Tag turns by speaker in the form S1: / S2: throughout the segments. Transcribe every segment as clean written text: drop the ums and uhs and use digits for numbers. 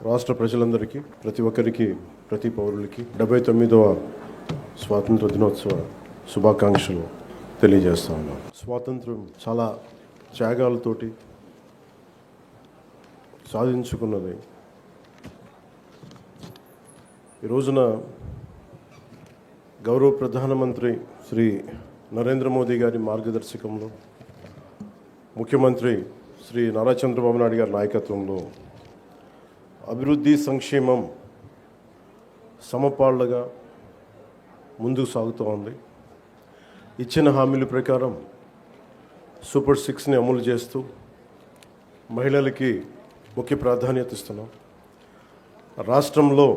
S1: రాష్ట్ర ప్రజలందరికీ, ప్రతి ఒక్కరికి, ప్రతి పౌరులకి 79వ స్వాతంత్ర దినోత్సవ శుభాకాంక్షలు తెలియజేస్తా ఉన్నాం. స్వాతంత్రం చాలా త్యాగాలతోటి సాధించుకున్నది. ఈ రోజున గౌరవ ప్రధానమంత్రి శ్రీ నరేంద్ర మోదీ గారి మార్గదర్శకంలో, ముఖ్యమంత్రి శ్రీ నారా చంద్రబాబు నాయుడు గారి నాయకత్వంలో అభివృద్ధి, సంక్షేమం సమపాళ్లుగా ముందుకు సాగుతూ ఉంది. ఇచ్చిన హామీల ప్రకారం సూపర్ 6ని అమలు చేస్తూ మహిళలకి ముఖ్య ప్రాధాన్యత ఇస్తున్నాం. రాష్ట్రంలో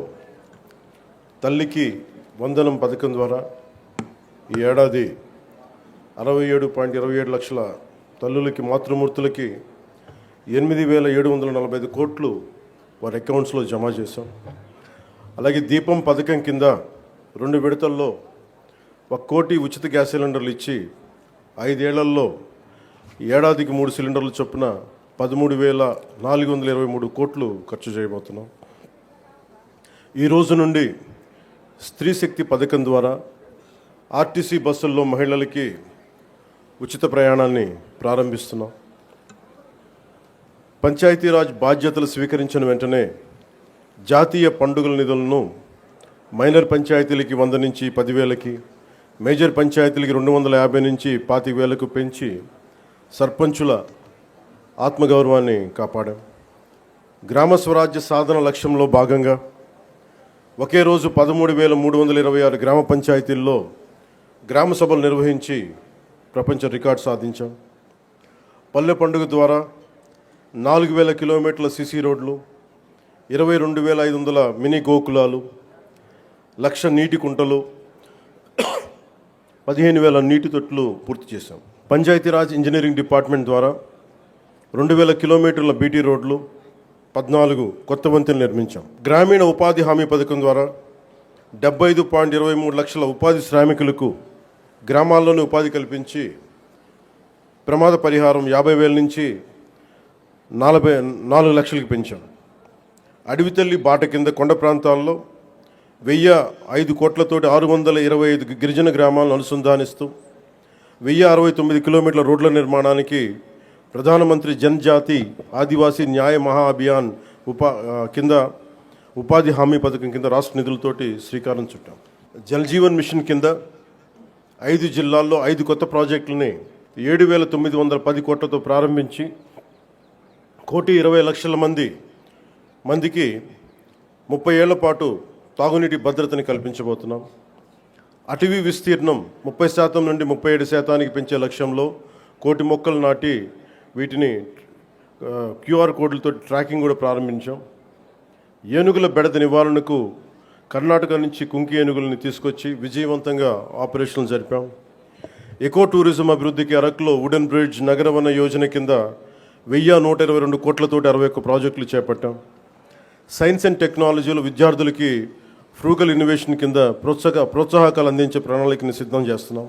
S1: తల్లికి వందనం పథకం ద్వారా ఈ ఏడాది 67.27 లక్షల తల్లులకి, మాతృమూర్తులకి 8,745 కోట్లు వారి అకౌంట్స్లో జమ చేశాం. అలాగే దీపం పథకం కింద 2 విడతల్లో 1 కోటి ఉచిత గ్యాస్ సిలిండర్లు ఇచ్చి 5 ఏళ్లలో ఏడాదికి 3 సిలిండర్లు చొప్పున 13,423 కోట్లు ఖర్చు చేయబోతున్నాం. ఈ రోజు నుండి స్త్రీ శక్తి పథకం ద్వారా ఆర్టీసీ బస్సుల్లో మహిళలకి ఉచిత ప్రయాణాన్ని ప్రారంభిస్తున్నాం. పంచాయతీరాజ్ బాధ్యతలు స్వీకరించిన వెంటనే జాతీయ పండుగల నిధులను మైనర్ పంచాయతీలకి 100 నుంచి 10,000కి, మేజర్ పంచాయతీలకి 250 నుంచి 25,000కు పెంచి సర్పంచుల ఆత్మగౌరవాన్ని కాపాడాం. గ్రామ స్వరాజ్య సాధన లక్ష్యంలో భాగంగా ఒకే రోజు 13,326 గ్రామ పంచాయతీల్లో గ్రామ సభలు నిర్వహించి ప్రపంచ రికార్డు సాధించాం. పల్లె పండుగ ద్వారా 4,000 కిలోమీటర్ల సిసి రోడ్లు, 22,500 మినీ గోకులాలు, 1,00,000 నీటి కుంటలు, 15,000 నీటి తొట్లు పూర్తి చేశాం. పంచాయతీరాజ్ ఇంజనీరింగ్ డిపార్ట్మెంట్ ద్వారా 2,000 కిలోమీటర్ల బీటీ రోడ్లు, 14 కొత్త వంతెనలు నిర్మించాం. గ్రామీణ ఉపాధి హామీ పథకం ద్వారా 75.23 లక్షల ఉపాధి శ్రామికులకు గ్రామాల్లోనే ఉపాధి కల్పించి ప్రమాద పరిహారం 50,000 నుంచి 4 లక్షలకు పెంచాం. అడవి తల్లి బాట కింద కొండ ప్రాంతాల్లో 1,005 కోట్లతోటి 625 గిరిజన గ్రామాలను అనుసంధానిస్తూ 1,069 కిలోమీటర్ల రోడ్ల నిర్మాణానికి ప్రధానమంత్రి జనజాతి ఆదివాసీ న్యాయ మహా అభియాన్ కింద ఉపాధి హామీ పథకం కింద రాష్ట్ర నిధులతోటి శ్రీకారం చుట్టాం. జల్ జీవన్ మిషన్ కింద 5 జిల్లాల్లో 5 కొత్త ప్రాజెక్టులని 7,910 కోట్లతో ప్రారంభించి 1,20,00,000 మందికి 30 ఏళ్ల పాటు తాగునీటి భద్రతని కల్పించబోతున్నాం. అటవీ విస్తీర్ణం 30% నుండి 37% పెంచే లక్ష్యంలో 1,00,00,000 మొక్కలు నాటి వీటిని QR కోడ్లతో ట్రాకింగ్ కూడా ప్రారంభించాం. ఏనుగుల బెడద నివారణకు కర్ణాటక నుంచి కుంకి ఏనుగులని తీసుకొచ్చి విజయవంతంగా ఆపరేషన్లు జరిపాం. ఎకో టూరిజం అభివృద్ధికి అరకులో వుడెన్ బ్రిడ్జ్ నగరవన యోజన కింద 1,122 కోట్లతోటి 61 ప్రాజెక్టులు చేపట్టాం. సైన్స్ అండ్ టెక్నాలజీలో విద్యార్థులకి ఫ్రూగల్ ఇన్నోవేషన్ కింద ప్రోత్సాహకాలు అందించే ప్రణాళికని సిద్ధం చేస్తున్నాం.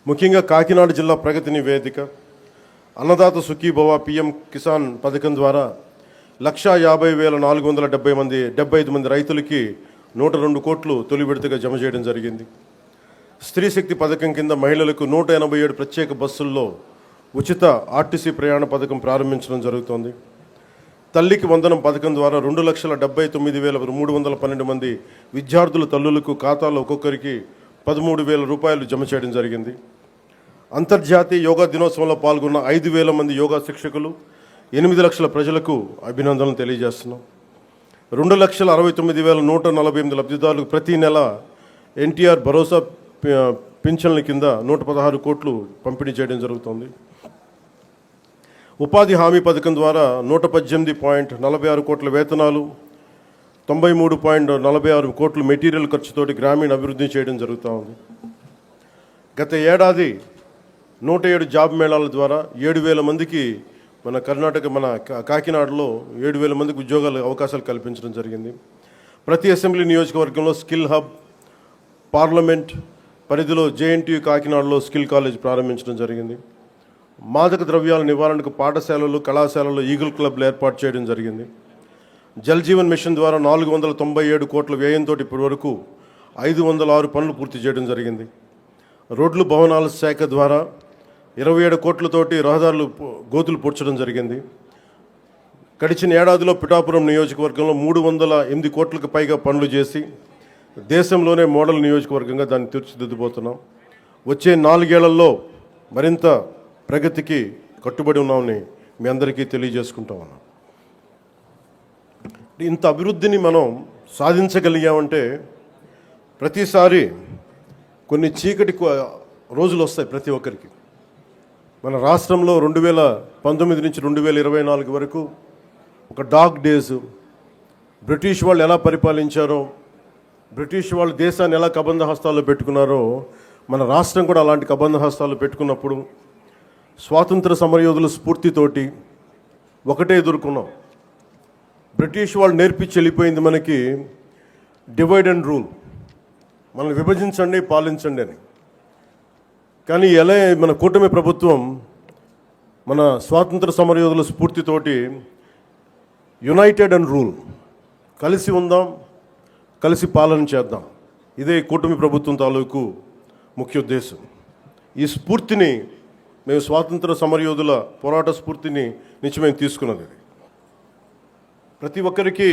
S1: ముఖ్యంగా కాకినాడ జిల్లా ప్రగతి నివేదిక, అన్నదాత సుఖీభవ, PM కిసాన్ పథకం ద్వారా 1,50,475 మంది రైతులకి 102 కోట్లు తొలి విడతగా జమ చేయడం జరిగింది. స్త్రీ శక్తి పథకం కింద మహిళలకు 187 ప్రత్యేక బస్సుల్లో ఉచిత ఆర్టీసీ ప్రయాణ పథకం ప్రారంభించడం జరుగుతోంది. తల్లికి వందనం పథకం ద్వారా 2,79,312 మంది విద్యార్థుల తల్లులకు ఖాతాలో ఒక్కొక్కరికి 13,000 రూపాయలు జమ చేయడం జరిగింది. అంతర్జాతీయ యోగా దినోత్సవంలో పాల్గొన్న 5,000 మంది యోగా శిక్షకులు, 8 లక్షల ప్రజలకు అభినందనలు తెలియజేస్తున్నాం. 2,69,148 లబ్ధిదారులకు ప్రతి నెల NTR భరోసా పింఛన్ల కింద 116 కోట్లు పంపిణీ చేయడం జరుగుతుంది. ఉపాధి హామీ పథకం ద్వారా 118.46 కోట్ల వేతనాలు, 93.46 కోట్ల మెటీరియల్ ఖర్చుతోటి గ్రామీణ అభివృద్ధి చేయడం జరుగుతూ ఉంది. గత ఏడాది 107 జాబ్ మేళాల ద్వారా 7,000 మందికి మన కాకినాడలో 7,000 మందికి ఉద్యోగాల అవకాశాలు కల్పించడం జరిగింది. ప్రతి అసెంబ్లీ నియోజకవర్గంలో స్కిల్ హబ్, పార్లమెంట్ పరిధిలో JNTU కాకినాడలో స్కిల్ కాలేజ్ ప్రారంభించడం జరిగింది. మాదక ద్రవ్యాల నివారణకు పాఠశాలలు, కళాశాలలు ఈగల్ క్లబ్లు ఏర్పాటు చేయడం జరిగింది. జల్ జీవన్ మిషన్ ద్వారా 497 కోట్ల వ్యయంతో ఇప్పటి వరకు 506 పనులు పూర్తి చేయడం జరిగింది. రోడ్లు భవనాల శాఖ ద్వారా 27 కోట్లతోటి రహదారులు గోతులు పూడ్చడం జరిగింది. గడిచిన ఏడాదిలో పిఠాపురం నియోజకవర్గంలో 308 కోట్లకు పైగా పనులు చేసి దేశంలోనే మోడల్ నియోజకవర్గంగా దాన్ని తీర్చిదిద్దుబోతున్నాం. వచ్చే 4 ఏళ్లలో మరింత ప్రగతికి కట్టుబడి ఉన్నామని మీ అందరికీ తెలియజేసుకుంటా ఉన్నాం. ఇంత అభివృద్ధిని మనం సాధించగలిగామంటే ప్రతిసారి కొన్ని చీకటి రోజులు వస్తాయి ప్రతి ఒక్కరికి. మన రాష్ట్రంలో 2019 నుంచి 2024 వరకు ఒక డార్క్ డేస్, బ్రిటిష్ వాళ్ళు ఎలా పరిపాలించారో, బ్రిటిష్ వాళ్ళు దేశాన్ని ఎలా కబంధ హస్తాల్లో పెట్టుకున్నారో మన రాష్ట్రం కూడా అలాంటి కబంధ హస్తాలు పెట్టుకున్నప్పుడు స్వాతంత్ర సమరయోధుల స్ఫూర్తితోటి ఒకటే ఎదుర్కొన్నాం. బ్రిటిష్ వాళ్ళు నేర్పించి వెళ్ళిపోయింది మనకి డివైడ్ అండ్ రూల్, మనల్ని విభజించండి పాలించండి అని. కానీ ఎలా మన కూటమి ప్రభుత్వం మన స్వాతంత్ర సమరయోధుల స్ఫూర్తితోటి యునైటెడ్ అండ్ రూల్, కలిసి ఉందాం, కలిసి పాలన చేద్దాం, ఇదే కూటమి ప్రభుత్వం తాలూకు ముఖ్య ఉద్దేశం. ఈ స్ఫూర్తిని మేము స్వాతంత్ర సమరయోధుల పోరాట స్ఫూర్తిని నుంచి మేము తీసుకున్నది. ప్రతి ఒక్కరికి,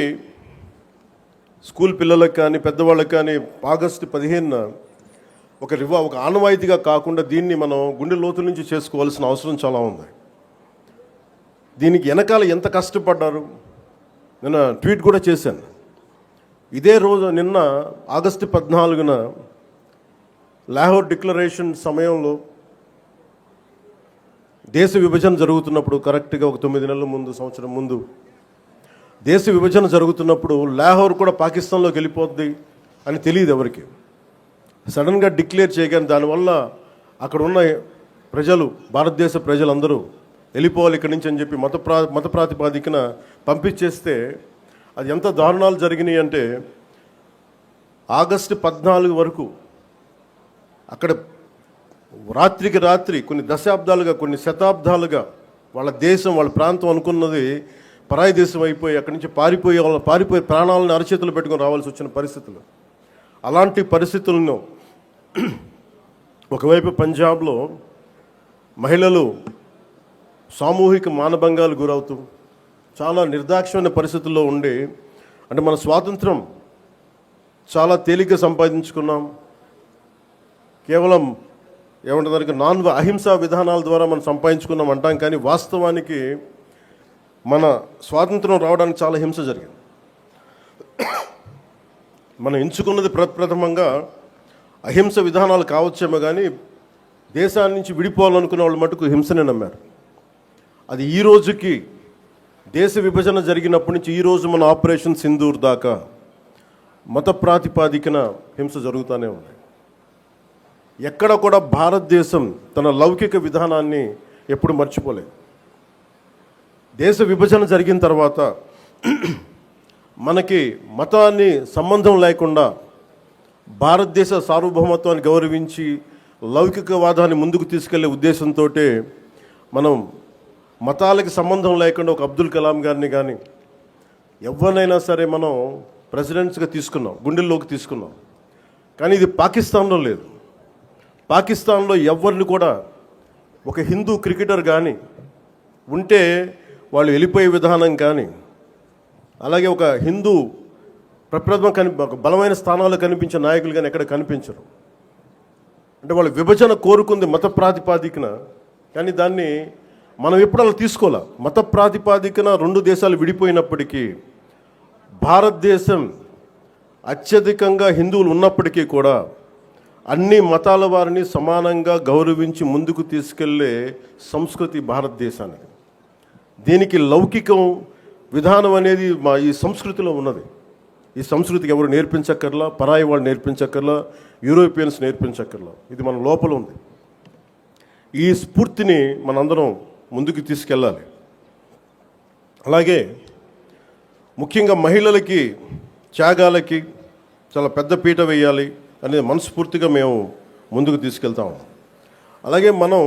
S1: స్కూల్ పిల్లలకు కానీ పెద్దవాళ్ళకి కానీ ఆగస్టు 15న ఒక ఆనవాయితీగా కాకుండా దీన్ని మనం గుండె లోతుల నుంచి చేసుకోవాల్సిన అవసరం చాలా ఉంది. దీనికి వెనకాల ఎంత కష్టపడ్డారు నిన్న ట్వీట్ కూడా చేశాను. ఇదే రోజు నిన్న ఆగస్టు 14న లాహోర్ డిక్లరేషన్ సమయంలో దేశ విభజన జరుగుతున్నప్పుడు, కరెక్ట్గా ఒక 9 నెలల ముందు, సంవత్సరం ముందు దేశ విభజన జరుగుతున్నప్పుడు లాహోర్ కూడా పాకిస్తాన్లోకి వెళ్ళిపోద్ది అని తెలియదు ఎవరికి. సడన్గా డిక్లేర్ చేయగానే దానివల్ల అక్కడ ఉన్న ప్రజలు, భారతదేశ ప్రజలందరూ వెళ్ళిపోవాలి ఇక్కడి నుంచి అని చెప్పి మత ప్రాతిపాదికన పంపించేస్తే అది ఎంత దారుణాలు జరిగినాయి అంటే ఆగస్టు 14 వరకు అక్కడ రాత్రికి రాత్రి కొన్ని దశాబ్దాలుగా, కొన్ని శతాబ్దాలుగా వాళ్ళ దేశం, వాళ్ళ ప్రాంతం అనుకున్నది పరాయి దేశం అయిపోయి అక్కడి నుంచి పారిపోయి ప్రాణాలను అరచేతులు పెట్టుకొని రావాల్సి వచ్చిన పరిస్థితులు. అలాంటి పరిస్థితులను ఒకవైపు పంజాబ్లో మహిళలు సామూహిక మానభంగాలు గురవుతూ చాలా నిర్దాక్ష్యమైన పరిస్థితుల్లో ఉండి, అంటే మన స్వాతంత్రం చాలా తేలిగ్గా సంపాదించుకున్నాం, కేవలం ఏమంటారు అహింసా విధానాల ద్వారా మనం సంపాదించుకున్నాం అంటాం. కానీ వాస్తవానికి మన స్వాతంత్రం రావడానికి చాలా హింస జరిగింది. మనం ఎంచుకున్నది ప్రప్రథమంగా అహింస విధానాలు కావచ్చేమో, కానీ దేశాన్ని నుంచి విడిపోవాలనుకునే వాళ్ళు మటుకు హింసనే నమ్మారు. అది ఈ రోజుకి, దేశ విభజన జరిగినప్పటి నుంచి ఈ రోజు మన ఆపరేషన్ సింధూర్ దాకా మత ప్రాతిపాదికన హింస జరుగుతూనే ఉంది. ఎక్కడ కూడా భారతదేశం తన లౌకిక విధానాన్ని ఎప్పుడు మర్చిపోలేదు. దేశ విభజన జరిగిన తర్వాత మనకి మతాన్ని సంబంధం లేకుండా భారతదేశ సార్వభౌమత్వాన్ని గౌరవించి లౌకికవాదాన్ని ముందుకు తీసుకెళ్లే ఉద్దేశంతో మనం మతాలకి సంబంధం లేకుండా ఒక అబ్దుల్ కలాం గారిని కానీ ఎవరినైనా సరే మనం ప్రెసిడెంట్స్గా తీసుకున్నాం, గుండెల్లోకి తీసుకున్నాం. కానీ ఇది పాకిస్తాన్లో లేదు. పాకిస్తాన్లో ఎవరిని కూడా ఒక హిందూ క్రికెటర్ కానీ ఉంటే వాళ్ళు వెళ్ళిపోయే విధానం కానీ, అలాగే ఒక హిందూ ఒక బలమైన స్థానాల్లో కనిపించే నాయకులు కానీ ఎక్కడ కనిపించరు. అంటే వాళ్ళు విభజన కోరుకుంది మత ప్రాతిపాదికన, కానీ దాన్ని మనం ఎప్పుడు అలా తీసుకోవాలి. మత ప్రాతిపాదికన 2 దేశాలు విడిపోయినప్పటికీ భారతదేశం అత్యధికంగా హిందువులు ఉన్నప్పటికీ కూడా అన్ని మతాల వారిని సమానంగా గౌరవించి ముందుకు తీసుకెళ్లే సంస్కృతి భారతదేశానికి. దీనికి లౌకికం విధానం అనేది ఈ సంస్కృతిలో ఉన్నది. ఈ సంస్కృతికి ఎవరు నేర్పించక్కర్లా, పరాయి వాళ్ళు నేర్పించక్కర్లా, యూరోపియన్స్ నేర్పించక్కర్లా, ఇది మన లోపల ఉంది. ఈ స్ఫూర్తిని మనందరం ముందుకు తీసుకెళ్ళాలి. అలాగే ముఖ్యంగా మహిళలకి, త్యాగాలకి చాలా పెద్ద పీట వేయాలి అనేది మనస్ఫూర్తిగా మేము ముందుకు తీసుకెళ్తాము. అలాగే మనం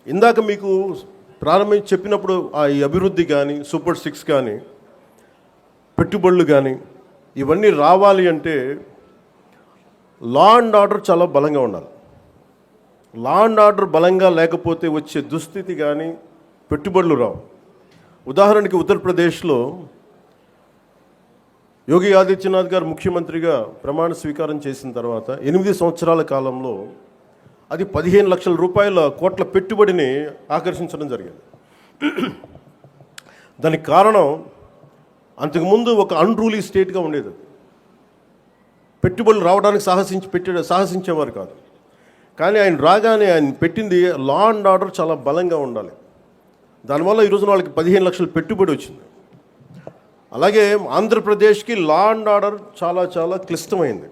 S1: ఇందాక మీకు ప్రారంభించి చెప్పినప్పుడు ఈ అభివృద్ధి కానీ సూపర్ 6 కానీ పెట్టుబడులు కానీ ఇవన్నీ రావాలి అంటే లా అండ్ ఆర్డర్ చాలా బలంగా ఉండాలి. లా అండ్ ఆర్డర్ బలంగా లేకపోతే వచ్చే దుస్థితి కానీ పెట్టుబడులు రావు. ఉదాహరణకి ఉత్తరప్రదేశ్లో యోగి ఆదిత్యనాథ్ గారు ముఖ్యమంత్రిగా ప్రమాణ స్వీకారం చేసిన తర్వాత 8 సంవత్సరాల కాలంలో అది 15 లక్షల రూపాయల కోట్ల పెట్టుబడిని ఆకర్షించడం జరిగింది. దానికి కారణం అంతకుముందు ఒక అన్రూలీ స్టేట్గా ఉండేది. పెట్టుబడులు రావడానికి సాహసించేవారు కాదు. కానీ ఆయన రాగానే ఆయన పెట్టింది లా అండ్ ఆర్డర్ చాలా బలంగా ఉండాలి. దానివల్ల ఈ రోజున వాళ్ళకి 15 లక్షల పెట్టుబడి వచ్చింది. అలాగే ఆంధ్రప్రదేశ్కి లా అండ్ ఆర్డర్ చాలా చాలా క్లిష్టమైంది.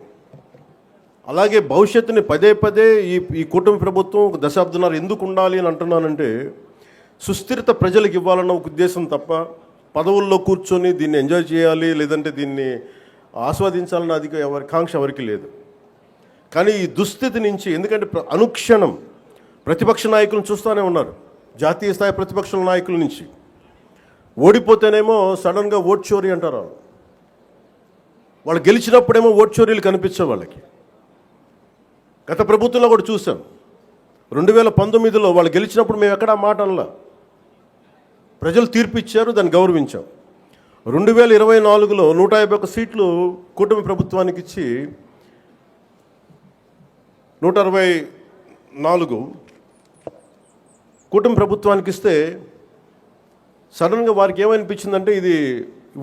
S1: అలాగే భవిష్యత్తుని పదే పదే ఈ కూటమి ప్రభుత్వం ఒక దశాబ్దన్నర ఎందుకు ఉండాలి అని అంటున్నానంటే సుస్థిరత ప్రజలకు ఇవ్వాలన్న ఒక ఉద్దేశం తప్ప పదవుల్లో కూర్చొని దీన్ని ఎంజాయ్ చేయాలి లేదంటే దీన్ని ఆస్వాదించాలన్న కాంక్ష ఎవరికి లేదు. కానీ ఈ దుస్థితి నుంచి ఎందుకంటే అనుక్షణం ప్రతిపక్ష నాయకులను చూస్తూనే ఉన్నారు. జాతీయ స్థాయి ప్రతిపక్ష నాయకుల నుంచి ఓడిపోతేనేమో సడన్గా ఓట్ చోరీ అంటారు. వాళ్ళు గెలిచినప్పుడేమో ఓట్ చోరీలు కనిపించే వాళ్ళకి. గత ప్రభుత్వంలో కూడా చూసాం. 2019లో వాళ్ళు గెలిచినప్పుడు మేము ఎక్కడా మాట అనలా. ప్రజలు తీర్పు ఇచ్చారు, దాన్ని గౌరవించాం. 2024లో 151 సీట్లు కూటమి ప్రభుత్వానికి ఇచ్చి 164 కూటమి ప్రభుత్వానికి ఇస్తే సడన్గా వారికి ఏమనిపించిందంటే ఇది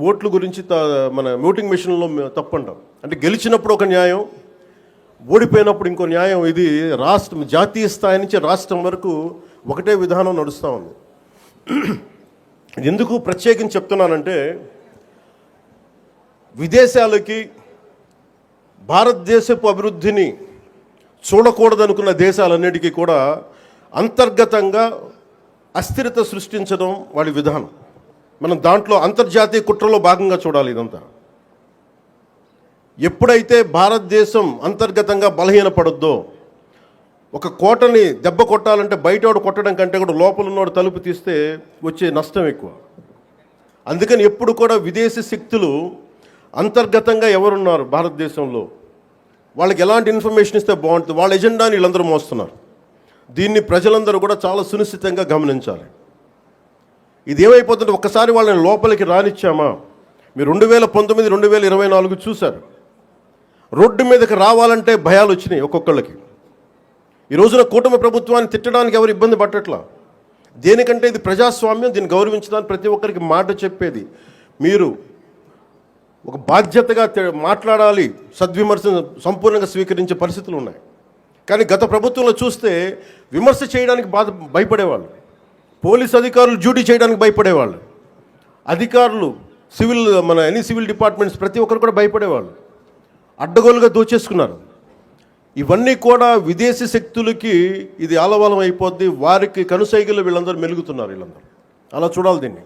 S1: ఓట్ల గురించి మన ఓటింగ్ మెషిన్లో తప్పు అంటాం. అంటే గెలిచినప్పుడు ఒక న్యాయం, ఓడిపోయినప్పుడు ఇంకో న్యాయం. ఇది రాష్ట్రం జాతీయ స్థాయి నుంచి రాష్ట్రం వరకు ఒకటే విధానం నడుస్తూ ఉంది. ఎందుకు ప్రత్యేకించి చెప్తున్నానంటే విదేశాలకి భారతదేశపు అభివృద్ధిని చూడకూడదనుకున్న దేశాలన్నిటికీ కూడా అంతర్గతంగా అస్థిరత సృష్టించడం వాడి విధానం. మనం దాంట్లో అంతర్జాతీయ కుట్రలో భాగంగా చూడాలి ఇదంతా. ఎప్పుడైతే భారతదేశం అంతర్గతంగా బలహీనపడొద్దో, ఒక కోటని దెబ్బ కొట్టాలంటే బయటోడు కొట్టడం కంటే కూడా లోపల ఉన్నోడు తలుపు తీస్తే వచ్చే నష్టం ఎక్కువ. అందుకని ఎప్పుడు కూడా విదేశీ శక్తులు అంతర్గతంగా ఎవరున్నారు భారతదేశంలో, వాళ్ళకి ఎలాంటి ఇన్ఫర్మేషన్ ఇస్తే బాగుంటుంది, వాళ్ళ ఎజెండాని వీళ్ళందరూ మోస్తున్నారు. దీన్ని ప్రజలందరూ కూడా చాలా సునిశ్చితంగా గమనించాలి. ఇది ఏమైపోతుంటే ఒక్కసారి వాళ్ళని లోపలికి రానిచ్చామా, మీరు 2019, 2024 చూశారు. రోడ్డు మీదకి రావాలంటే భయాలు వచ్చినాయి ఒక్కొక్కళ్ళకి. ఈ రోజున కూటమి ప్రభుత్వాన్ని తిట్టడానికి ఎవరు ఇబ్బంది పట్టట్లా. దేనికంటే ఇది ప్రజాస్వామ్యం, దీన్ని గౌరవించడానికి ప్రతి ఒక్కరికి మాట చెప్పేది. మీరు ఒక బాధ్యతగా మాట్లాడాలి, సద్విమర్శను సంపూర్ణంగా స్వీకరించే పరిస్థితులు ఉన్నాయి. కానీ గత ప్రభుత్వంలో చూస్తే విమర్శ చేయడానికి భయపడేవాళ్ళు. పోలీస్ అధికారులు డ్యూటీ చేయడానికి భయపడేవాళ్ళు. అధికారులు సివిల్ డిపార్ట్మెంట్స్ ప్రతి ఒక్కరు కూడా భయపడేవాళ్ళు. అడ్డగోలుగా దోచేసుకున్నారు. ఇవన్నీ కూడా విదేశీ శక్తులకి ఇది ఆలవాలం అయిపోద్ది. వారికి కనుసైగలు వీళ్ళందరూ మెలుగుతున్నారు. వీళ్ళందరూ అలా చూడాలి దీన్ని.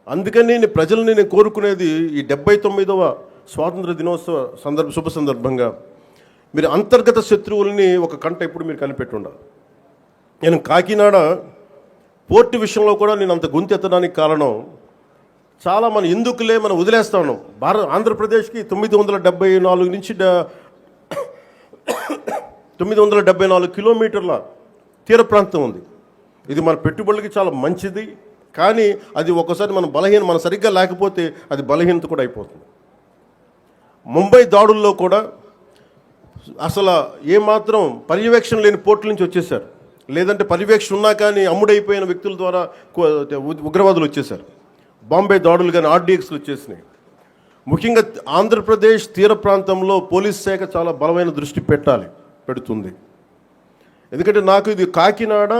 S1: అందుకని ప్రజల్ని నేను కోరుకునేది ఈ 79వ స్వాతంత్ర దినోత్సవ శుభ సందర్భంగా మీరు అంతర్గత శత్రువుల్ని ఒక కంట ఇప్పుడు మీరు కనిపెట్టి ఉండాలి. నేను కాకినాడ పోర్టు విషయంలో కూడా నేను అంత గొంతెత్తడానికి కారణం చాలా మనం ఎందుకులే మనం వదిలేస్తా ఉన్నాం. ఆంధ్రప్రదేశ్కి 974 నుంచి 974 కిలోమీటర్ల తీర ప్రాంతం ఉంది. ఇది మన పెట్టుబడులకి చాలా మంచిది. కానీ అది ఒక్కసారి మనం సరిగ్గా లేకపోతే అది బలహీనత కూడా అయిపోతుంది. ముంబై దాడుల్లో కూడా అసలు ఏమాత్రం పర్యవేక్షణ లేని పోర్టుల నుంచి వచ్చేసారు. లేదంటే పర్యవేక్షణ ఉన్నా కానీ అమ్ముడైపోయిన వ్యక్తుల ద్వారా ఉగ్రవాదులు వచ్చేసారు. బాంబే దాడులు కానీ ఆర్డీఎక్స్లు వచ్చేసినాయి. ముఖ్యంగా ఆంధ్రప్రదేశ్ తీర ప్రాంతంలో పోలీస్ శాఖ చాలా బలమైన దృష్టి పెడుతుంది. ఎందుకంటే నాకు ఇది కాకినాడ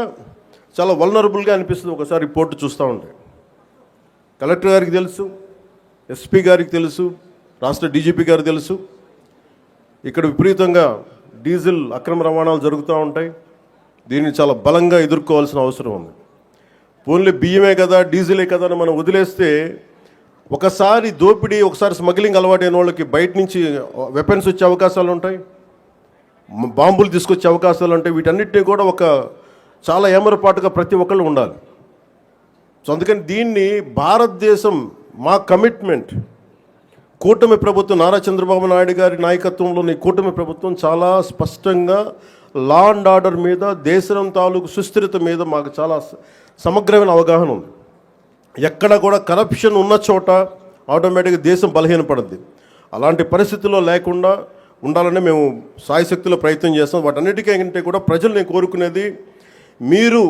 S1: చాలా వల్నరబుల్గా అనిపిస్తుంది ఒకసారి రిపోర్టు చూస్తూ ఉంటే. కలెక్టర్ గారికి తెలుసు, ఎస్పీ గారికి తెలుసు, రాష్ట్ర డీజీపీ గారికి తెలుసు. ఇక్కడ విపరీతంగా డీజిల్ అక్రమ రవాణాలు జరుగుతూ ఉంటాయి. దీన్ని చాలా బలంగా ఎదుర్కోవాల్సిన అవసరం ఉంది. ఓన్లీ బియ్యమే కదా, డీజిలే కదా అని మనం వదిలేస్తే ఒకసారి దోపిడీ, ఒకసారి స్మగ్లింగ్ అలవాటైన వాళ్ళకి బయట నుంచి వెపన్స్ వచ్చే అవకాశాలు ఉంటాయి, బాంబులు తీసుకొచ్చే అవకాశాలు ఉంటాయి. వీటన్నిటినీ కూడా చాలా ఏమరపాటుగా ప్రతి ఒక్కళ్ళు ఉండాలి. సో అందుకని దీన్ని భారతదేశం మా కమిట్మెంట్, కూటమి ప్రభుత్వం నారా చంద్రబాబు నాయుడు గారి నాయకత్వంలోని కూటమి ప్రభుత్వం చాలా స్పష్టంగా లా అండ్ ఆర్డర్ మీద, దేశం తాలూకు సుస్థిరత మీద మాకు చాలా సమగ్రమైన అవగాహన ఉంది. ఎక్కడ కూడా కరప్షన్ ఉన్న చోట ఆటోమేటిక్గా దేశం బలహీనపడుద్ది. అలాంటి పరిస్థితుల్లో లేకుండా ఉండాలని మేము సాయశక్తిలో ప్రయత్నం చేస్తాం. వాటన్నిటికంటే కూడా ప్రజలు నేను కోరుకునేది, మీరు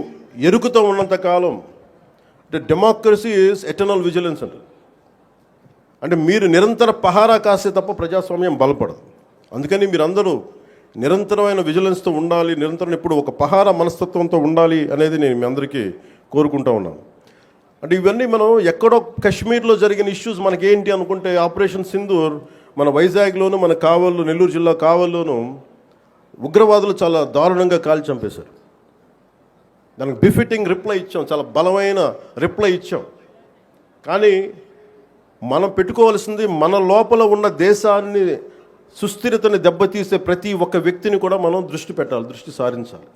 S1: ఎరుకుతో ఉన్నంతకాలం అంటే డెమోక్రసీ ఈజ్ ఎటర్నల్ విజిలెన్స్ అంటే మీరు నిరంతర పహారా కాస్తే తప్ప ప్రజాస్వామ్యం బలపడదు. అందుకని మీరందరూ నిరంతరమైన విజిలెన్స్తో ఉండాలి, నిరంతరం ఇప్పుడు ఒక పహారా మనస్తత్వంతో ఉండాలి అనేది నేను మీ అందరికీ కోరుకుంటా ఉన్నాను. అంటే ఇవన్నీ మనం ఎక్కడో కాశ్మీర్లో జరిగిన ఇష్యూస్ మనకేంటి అనుకుంటే, ఆపరేషన్ సింధూర్ మన వైజాగ్లోను, మన కావల్లో, నెల్లూరు జిల్లా కావల్లోనూ ఉగ్రవాదులు చాలా దారుణంగా కాల్చి చంపేశారు. దానికి బిఫిటింగ్ రిప్లై ఇచ్చాం, చాలా బలమైన రిప్లై ఇచ్చాం. కానీ మనం పెట్టుకోవాల్సింది, మన లోపల ఉన్న దేశాన్ని సుస్థిరతని దెబ్బతీసే ప్రతి ఒక్క వ్యక్తిని కూడా మనం దృష్టి పెట్టాలి, దృష్టి సారించాలి.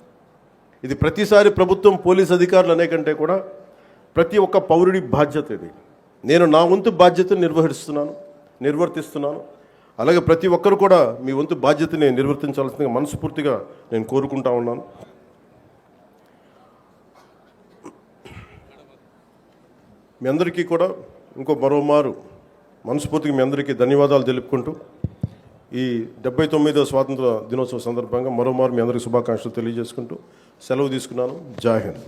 S1: ఇది ప్రతిసారి ప్రభుత్వం, పోలీస్ అధికారులు అనే కంటే కూడా ప్రతి ఒక్క పౌరుడి బాధ్యత ఇది. నేను నా వంతు బాధ్యతను నిర్వర్తిస్తున్నాను. అలాగే ప్రతి ఒక్కరు కూడా మీ వంతు బాధ్యతని నిర్వర్తించాల్సిందిగా మనస్ఫూర్తిగా నేను కోరుకుంటా ఉన్నాను. మీ అందరికీ కూడా మరోమారు మనస్ఫూర్తిగా మీ అందరికీ ధన్యవాదాలు తెలుపుకుంటూ, ఈ 79వ స్వాతంత్ర దినోత్సవ సందర్భంగా మరోమారు మీ అందరికీ శుభాకాంక్షలు తెలియజేసుకుంటూ సెలవు తీసుకున్నాను. జై హింద్.